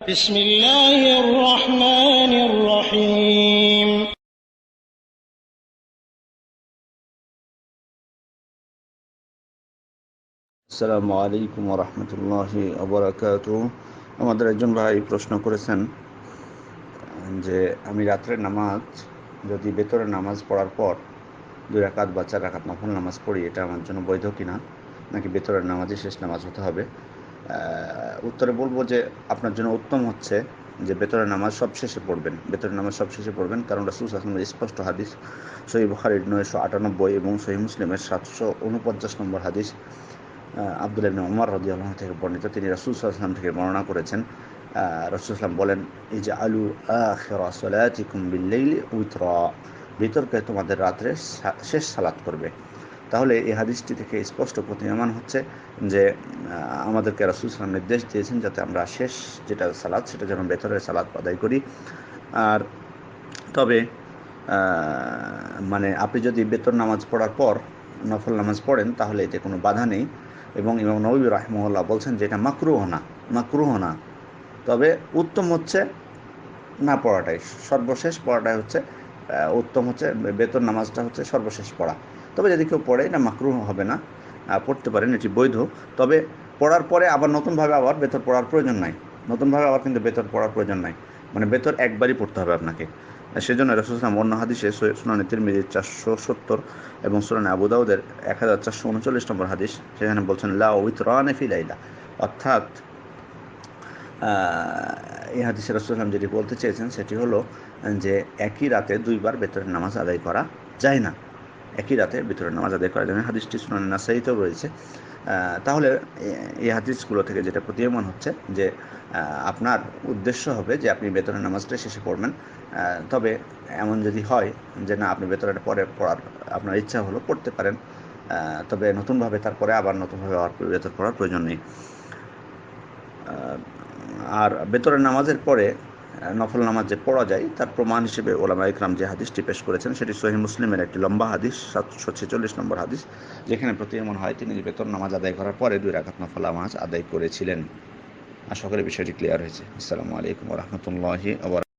بسم الله الرحمن الرحيم আসসালামু আলাইকুম ওয়া রাহমাতুল্লাহি ওয়া বারাকাতুহু। আমাদের একজন ভাই প্রশ্ন করেছেন যে আমি রাত্রের নামাজ যদি বেতরের নামাজ পড়ার পর 2 রাকাত বা 4 রাকাত নফল নামাজ পড়ি, এটা আমার জন্য বৈধ কিনা, নাকি বেতরের নামাজই শেষ নামাজ হতে হবে? উত্তরে বলবো যে আপনার জন্য উত্তম হচ্ছে যে বেতরের নামাজ সবশেষে পড়বেন। বেতরের নামাজ সবশেষে পড়বেন, কারণ রাসূল সাল্লাল্লাহু আলাইহি ওয়াসাল্লামের স্পষ্ট হাদিস সহিহ বুখারীর 998 এবং সহিহ মুসলিমের 749 নম্বর হাদিস আব্দুল্লাহ ইবনে উমর রাদিয়াল্লাহু আনহু থেকে বর্ণিত। তিনি রাসূল সাল্লাল্লাহু আলাইহি ওয়াসাল্লাম থেকে বর্ণনা করেছেন, রাসূল সাল্লাল্লাহু বলেন, ইজআলু আখিরা সালাতিকুম বিল-লাইলি উতরা, বিতর্কে তোমাদের রাত্রে শেষ সালাত করবে। তাহলে এই হাদিসটি থেকে স্পষ্ট প্রতীয়মান হচ্ছে যে আমাদেরকে রাসূল সাল্লাল্লাহু আলাইহি ওয়াসাল্লাম নির্দেশ দিয়েছেন যাতে আমরা শেষ যেটা সালাত সেটা যেন বেতরের সালাত আদায় করি। আর তবে মানে আপনি যদি বেতর নামাজ পড়ার পর নফল নামাজ পড়েন তাহলে এতে কোনো বাধা নেই, এবং ইমাম নববী রাহিমাহুল্লাহ বলছেন যে এটা মাকরুহ না। তবে উত্তম হচ্ছে না পড়াটাই, সর্বশেষ পড়াটাই হচ্ছে উত্তম, হচ্ছে বেতর নামাজটা হচ্ছে সর্বশেষ পড়া। তবে যদি কেউ পড়ে এটা মাকরুহ হবে না, পড়তে পারেন, এটি বৈধ। তবে পড়ার পরে আবার নতুনভাবে আবার বেতর পড়ার প্রয়োজন নাই। নতুনভাবে আবার কিন্তু বেতর পড়ার প্রয়োজন নাই, মানে বেতর একবারই পড়তে হবে আপনাকে। সেজন্য রাসূল সাল্লাল্লাহু আলাইহি ওয়াসাল্লাম অন্য হাদিসে সুনানে তিরমিজির 470 এবং সুনানে আবু দাউদের 1439 নম্বর হাদিস, সেখানে বলছেন লা উইতরানে ফি লাইলা, অর্থাৎ এই হাদিসে রাসূল সাল্লাল্লাহু আলাইহি ওয়াসাল্লাম যেটি বলতে চেয়েছেন সেটি হলো যে একই রাতে দুইবার বেতরের নামাজ আদায় করা যায় না। একই রাতে বেতরের নামাজ আদায় করা যায় না। হাদিসটি সুনানে নাসাঈতেও রয়েছে। তাহলে এই হাদিসগুলো থেকে যেটা প্রতীয়মান হচ্ছে যে আপনার উদ্দেশ্য হবে যে আপনি বেতরের নামাজটা শেষে পড়বেন। তবে এমন যদি হয় যে না, আপনি বেতরের পরে পড়ার আপনার ইচ্ছা হলো, পড়তে পারেন। তবে নতুনভাবে তারপরে আবার নতুনভাবে বেতর পড়ার প্রয়োজন নেই। আর বেতরের নামাজের পরে নফল নামাজ যে পড়া যায় তার প্রমাণ হিসেবে ওলামায়ে কেরাম যে হাদিসটি পেশ করেছেন সেটি সহিহ মুসলিমের একটি লম্বা হাদিস, 746 নম্বর হাদিস, যেখানে প্রতীয়মান হয় তিনি বেতর নামাজ আদায় করার পরে 2 রাকাত নফল নামাজ আদায় করেছিলেন। আশা করি বিষয়টি ক্লিয়ার হয়েছে। আসসালামু আলাইকুম ওয়া রাহমাতুল্লাহি ওয়া বারাকাতুহু।